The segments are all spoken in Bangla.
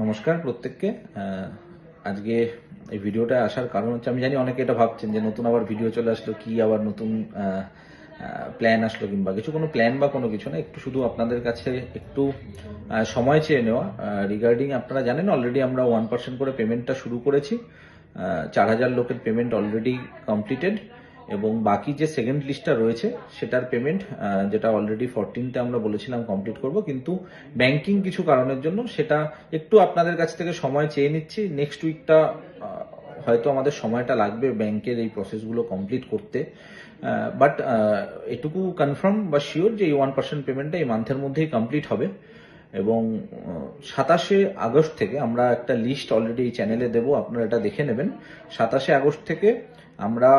নমস্কার প্রত্যেককে। আজকে এই ভিডিওটা আসার কারণ হচ্ছে, আমি জানি অনেকে এটা ভাবছেন যে নতুন আবার ভিডিও চলে আসলো, কি আবার নতুন প্ল্যান আসলো কিংবা কিছু। কোনো প্ল্যান বা কোনো কিছু না, একটু শুধু আপনাদের কাছে একটু সময় চেয়ে নেওয়া রিগার্ডিং। আপনারা জানেন অলরেডি আমরা 1% করে পেমেন্টটা শুরু করেছি। 4,000 লোকের পেমেন্ট অলরেডি কমপ্লিটেড, এবং বাকি যে সেকেন্ড লিস্টটা রয়েছে সেটার পেমেন্ট, যেটা অলরেডি 14তে আমরা বলেছিলাম কমপ্লিট করব, কিন্তু ব্যাংকিং কিছু কারণের জন্য সেটা একটু আপনাদের কাছ থেকে সময় চেয়ে নিচ্ছি। নেক্সট উইকটা হয়তো আমাদের সময়টা লাগবে ব্যাংকের এই প্রসেসগুলো কমপ্লিট করতে, বাট এটুকু কনফার্ম বা শিওর যে এই 1% পেমেন্টটা এই মান্থের মধ্যেই কমপ্লিট হবে। এবং 27শে আগস্ট থেকে আমরা একটা লিস্ট অলরেডি এই চ্যানেলে দেবো, আপনারা এটা দেখে নেবেন। 27শে আগস্ট থেকে আমরা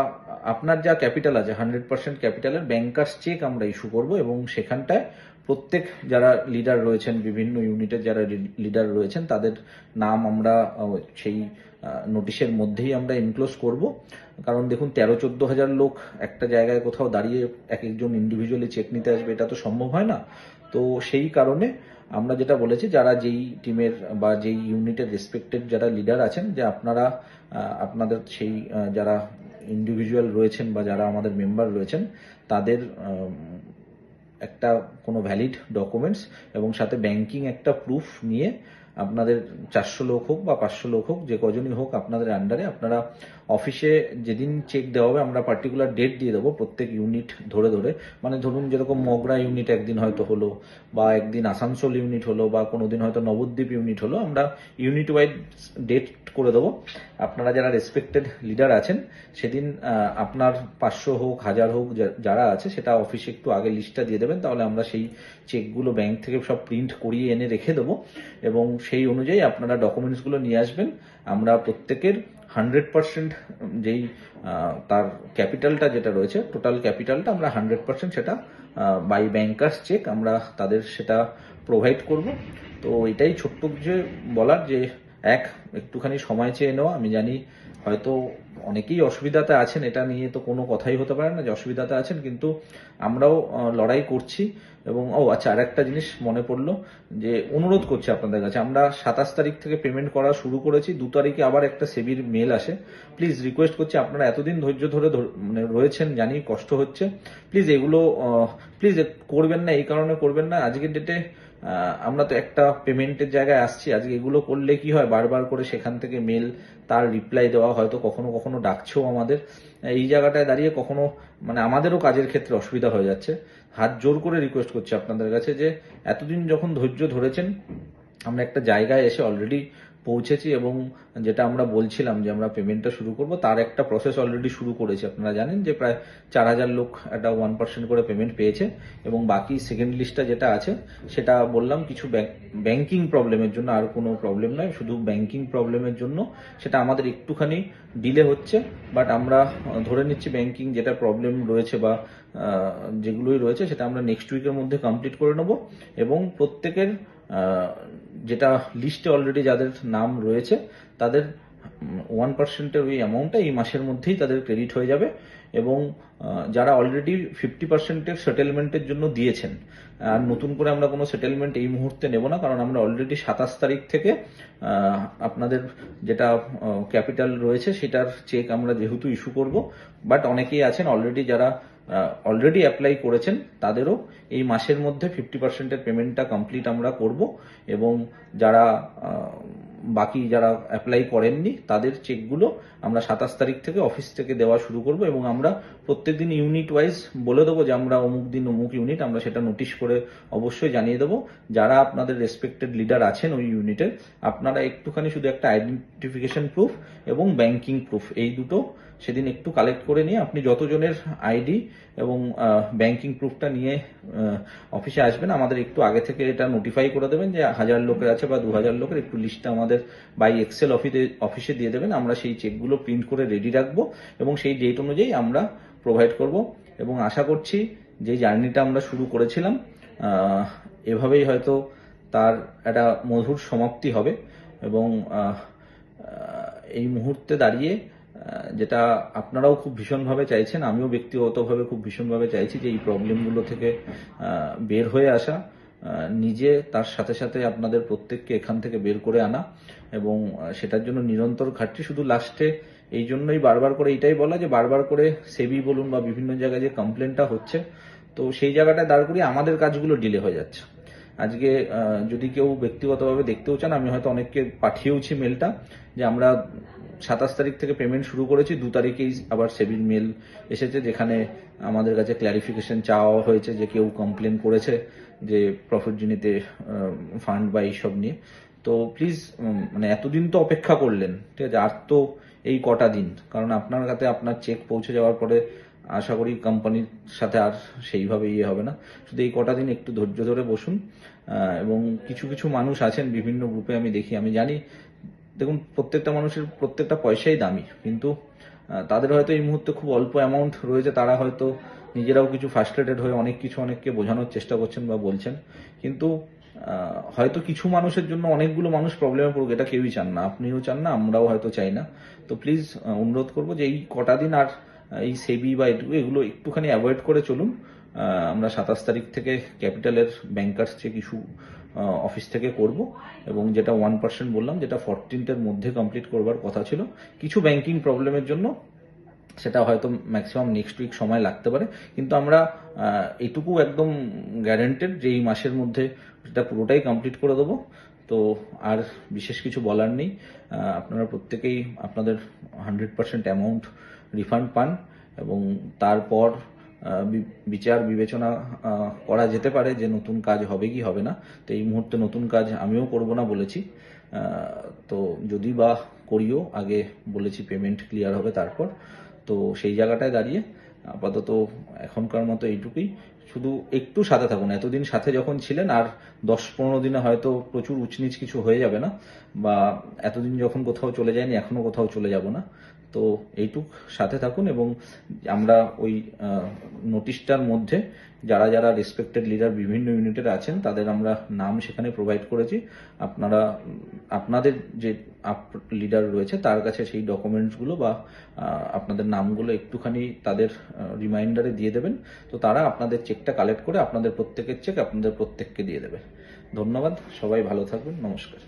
আপনার যা ক্যাপিটাল আছে 100% ক্যাপিটালের ব্যাংকার্স চেক আমরা ইস্যু করব, এবং সেখানটায় প্রত্যেক যারা লিডার রয়েছেন, বিভিন্ন ইউনিটের যারা লিডার রয়েছেন, তাদের নাম আমরা সেই নোটিশের মধ্যেই আমরা এনক্লোজ করব। কারণ দেখুন, 13-14 হাজার লোক একটা জায়গায় কোথাও দাঁড়িয়ে এক একজন ইন্ডিভিজুয়ালি চেক নিতে আসবে, এটা তো সম্ভব হয় না। তো সেই কারণে আমরা যেটা বলেছি, যারা যেই টিমের বা যেই ইউনিটের রেসপেক্টেড যারা লিডার আছেন, যে আপনারা আপনাদের সেই যারা ইন্ডিভিজুয়াল রয়েছেন বা যারা আমাদের মেম্বার রয়েছেন, তাদের একটা কোনো ভ্যালিড ডকুমেন্টস এবং সাথে ব্যাংকিং একটা প্রুফ নিয়ে আপনাদের 400 লোক হোক বা 500 লোক হোক, যে কজনই হোক আপনাদের আন্ডারে, আপনারা অফিসে যেদিন চেক দেওয়া হবে আমরা পার্টিকুলার ডেট দিয়ে দেবো প্রত্যেক ইউনিট ধরে ধরে। মানে ধরুন, যেরকম মগরা ইউনিট একদিন হয়তো হলো, বা একদিন আসানসোল ইউনিট হলো, বা কোনোদিন হয়তো নবদ্বীপ ইউনিট হলো, আমরা ইউনিট ওয়াইড ডেট করে দেবো। আপনারা যারা রেসপেক্টেড লিডার আছেন, সেদিন আপনার 500 হোক 1000 হোক যারা আছে, সেটা অফিসে একটু আগে লিস্টটা দিয়ে দেবেন, তাহলে আমরা সেই চেকগুলো ব্যাংক থেকে সব প্রিন্ট করিয়ে এনে রেখে দেবো, এবং সেই অনুযায়ী আপনারা ডকুমেন্টসগুলো নিয়ে আসবেন। আমরা প্রত্যেকের 100% যেই তার ক্যাপিটালটা যেটা রয়েছে, টোটাল ক্যাপিটালটা আমরা 100% সেটা বাই ব্যাংকার্স চেক আমরা তাদের সেটা প্রোভাইড করব। তো এটাই ছোট্ট যে বলার, যে একটুখানি সময় চেয়ে নেওয়া। আমি জানি হয়তো অনেকেই অসুবিধাতে আছেন, এটা নিয়ে তো কোনো কথাই হতে পারে না যে অসুবিধাতে আছেন, কিন্তু আমরাও লড়াই করছি। এবং আচ্ছা, আর একটা জিনিস মনে পড়লো, যে অনুরোধ করছি আপনাদের কাছে, আমরা 27 তারিখ থেকে পেমেন্ট করা শুরু করেছি। 2 তারিখে আবার একটা সেবির মেল আসে। প্লিজ রিকোয়েস্ট করছি, আপনারা এতদিন ধৈর্য ধরে মানে রয়েছেন, জানি কষ্ট হচ্ছে, প্লিজ এগুলো প্লিজ করবেন না। এই কারণে করবেন না, আজকের ডেটে আমরা তো একটা পেমেন্টের জায়গায় আসছি। আজকে এগুলো করলে কি হয়, বারবার করে সেখান থেকে মেল, তার রিপ্লাই দেওয়া, হয়তো কখনো কখনো ডাকছেও আমাদের। এই জায়গাটায় দাঁড়িয়ে কখনো মানে আমাদেরও কাজের ক্ষেত্রে অসুবিধা হয়ে যাচ্ছে। হাত জোর করে রিকোয়েস্ট করছি আপনাদের কাছে, যে এতদিন যখন ধৈর্য ধরেছেন, আমরা একটা জায়গায় এসে অলরেডি পৌঁছেছি, এবং যেটা আমরা বলছিলাম যে আমরা পেমেন্টটা শুরু করব, তার একটা প্রসেস অলরেডি শুরু করেছি। আপনারা জানেন যে প্রায় 4,000 লোক একটা 1% করে পেমেন্ট পেয়েছে, এবং বাকি সেকেন্ড লিস্টটা যেটা আছে, সেটা বললাম কিছু ব্যাংকিং প্রবলেমের জন্য, আর কোনো প্রবলেম নয়, শুধু ব্যাংকিং প্রবলেমের জন্য সেটা আমাদের একটুখানি ডিলে হচ্ছে। বাট আমরা ধরে নিচ্ছি ব্যাংকিং যেটা প্রবলেম রয়েছে বা যেগুলোই রয়েছে, সেটা আমরা নেক্সট উইকের মধ্যে কমপ্লিট করে নেব, এবং প্রত্যেকের যেটা লিস্টে অলরেডি যাদের নাম রয়েছে, তাদের 1%-এর ওই অ্যামাউন্টটা এই মাসের মধ্যেই তাদের ক্রেডিট হয়ে যাবে। এবং যারা অলরেডি 50%-এর সেটেলমেন্টের জন্য দিয়েছেন, আর নতুন করে আমরা কোনো সেটেলমেন্ট এই মুহূর্তে নেব না, কারণ আমরা অলরেডি 27 তারিখ থেকে আপনাদের যেটা ক্যাপিটাল রয়েছে সেটার চেক আমরা যেহেতু ইস্যু করব। বাট অনেকেই আছেন অলরেডি, যারা অলরেডি অ্যাপ্লাই করেছেন, তাদেরও এই মাসের মধ্যে 50%-এর পেমেন্টটা কমপ্লিট আমরা করব, এবং যারা বাকি যারা অ্যাপ্লাই করেননি, তাদের চেকগুলো আমরা 27 তারিখ থেকে অফিস থেকে দেওয়া শুরু করব। এবং আমরা প্রত্যেকদিন ইউনিট ওয়াইজ বলে দেবো যে আমরা অমুক দিন অমুক ইউনিট, আমরা সেটা নোটিশ করে অবশ্যই জানিয়ে দেবো। যারা আপনাদের রেসপেক্টেড লিডার আছেন ওই ইউনিটের, আপনারা একটুখানি শুধু একটা আইডেন্টিফিকেশন প্রুফ এবং ব্যাংকিং প্রুফ, এই দুটো সেদিন একটু কালেক্ট করে নিয়ে আপনি যতজনের আইডি এবং ব্যাংকিং প্রুফটা নিয়ে অফিসে আসবেন, আমাদের একটু আগে থেকে এটা নোটিফাই করে দেবেন যে 1000 লোকের আছে বা 2000 লোকের, একটু লিস্টটা আমাদের বাই এক্সেল অফিসে দিয়ে দেবেন। আমরা সেই চেকগুলো প্রিন্ট করে রেডি রাখবো, এবং সেই ডেট অনুযায়ী আমরা প্রোভাইড করব। এবং আশা করছি যে জার্নিটা আমরা শুরু করেছিলাম, এভাবেই হয়তো তার একটা মধুর সমাপ্তি হবে। এবং এই মুহূর্তে দাঁড়িয়ে যেটা আপনারাও খুব ভীষণভাবে চাইছেন, আমিও ব্যক্তিগতভাবে খুব ভীষণভাবে চাইছি যে এই প্রবলেমগুলো থেকে বের হয়ে আসা। নিজে তার সাথে সাথে আপনাদের প্রত্যেককে এখান থেকে বের করে আনা এবং সেটার জন্য নিরন্তর খাটছি। শুধু লাস্টে এই জন্যই বারবার করে এইটাই বলা যে বারবার করে সেবি বলুন বা বিভিন্ন জায়গায় যে কমপ্লেনটা হচ্ছে, তো সেই জায়গাটায় দাঁড় করিয়ে আমাদের কাজগুলো ডিলে হয়ে যাচ্ছে। আজকে যদি কেউ ব্যক্তিগতভাবে দেখতেও চান, আমি হয়তো অনেককে পাঠিয়েওছি মেলটা যে আমরা 27 তারিখ থেকে পেমেন্ট শুরু করেছি, 2 তারিখেই আবার সেবির মেল এসেছে যেখানে আমাদের কাছে ক্ল্যারিফিকেশন চাওয়া হয়েছে যে কেউ কমপ্লেন করেছে যে প্রফিট জেনিতে ফান্ড বা এইসব নিয়ে। তো প্লিজ মানে এতদিন তো অপেক্ষা করলেন, ঠিক আছে, আর তো এই কটা দিন, কারণ আপনার কাছে আপনার চেক পৌঁছে যাওয়ার পরে আশা করি কোম্পানির সাথে আর সেইভাবে ইয়ে হবে না। শুধু এই কটা দিন একটু ধৈর্য ধরে বসুন। এবং কিছু কিছু মানুষ আছেন বিভিন্ন গ্রুপে আমি দেখি, আমি জানি, দেখুন প্রত্যেকটা মানুষের প্রত্যেকটা পয়সাই দামি, কিন্তু তাদের হয়তো এই মুহূর্তে খুব অল্প অ্যামাউন্ট রয়েছে, তারা হয়তো নিজেরাও কিছু ফ্রাস্ট্রেটেড হয়ে অনেক কিছু অনেককে বোঝানোর চেষ্টা করছেন বা বলছেন, কিন্তু হয়তো কিছু মানুষের জন্য অনেকগুলো মানুষ প্রবলেমে পড়ুক এটা কেউই চান না, আপনিও চান না, আমরাও হয়তো চাই না। তো প্লিজ অনুরোধ করবো যে এই কটা দিন আর এই সেবি বা এগুলো একটুখানি অ্যাভয়েড করে চলুন। আমরা 27 তারিখ থেকে ক্যাপিটালের ব্যাংকার্স চেক ইস্যু অফিস থেকে করব এবং যেটা 1% বললাম, যেটা 14th মধ্যে কমপ্লিট করবার কথা ছিল, কিছু ব্যাংকিং প্রবলেমের জন্য সেটা হয়তো ম্যাক্সিমাম নেক্সট উইক সময় লাগতে পারে, কিন্তু আমরা এটুকু একদম গ্যারেন্টেড যে এই মাসের মধ্যে সেটা পুরোটাই কমপ্লিট করে দেবো। তো আর বিশেষ কিছু বলার নেই। আপনারা প্রত্যেকেই আপনাদের 100% অ্যামাউন্ট রিফান্ড পান এবং তারপর বিচার বিবেচনা করা যেতে পারে যে নতুন কাজ হবে কি হবে না। তো এই মুহূর্তে নতুন কাজ আমিও করব না বলেছি। তো যদি বা করিও, আগে বলেছি পেমেন্ট ক্লিয়ার হবে তারপর। তো সেই জায়গাটায় দাঁড়িয়ে আপাতত এখনকার মতো এইটুকুই। শুধু একটু সাথে থাকুন, এতদিন সাথে যখন ছিলেন আর 10-15 দিনে হয়তো প্রচুর উচনিচ কিছু হয়ে যাবে না, বা এতদিন যখন কোথাও চলে যায়নি এখনো কোথাও চলে যাব না। তো এইটুক সাথে থাকুন এবং আমরা ওই নোটিশটার মধ্যে যারা যারা রেসপেক্টেড লিডার বিভিন্ন ইউনিটের আছেন তাদের আমরা নাম সেখানে প্রোভাইড করেছি। আপনারা আপনাদের যে লিডার রয়েছে তার কাছে সেই ডকুমেন্টসগুলো বা আপনাদের নামগুলো একটুখানি তাদের রিমাইন্ডারে দিয়ে দেবেন। তো তারা আপনাদের চেকটা কালেক্ট করে আপনাদের প্রত্যেকের চেক আপনাদের প্রত্যেককে দিয়ে দেবে। ধন্যবাদ, সবাই ভালো থাকবেন, নমস্কার।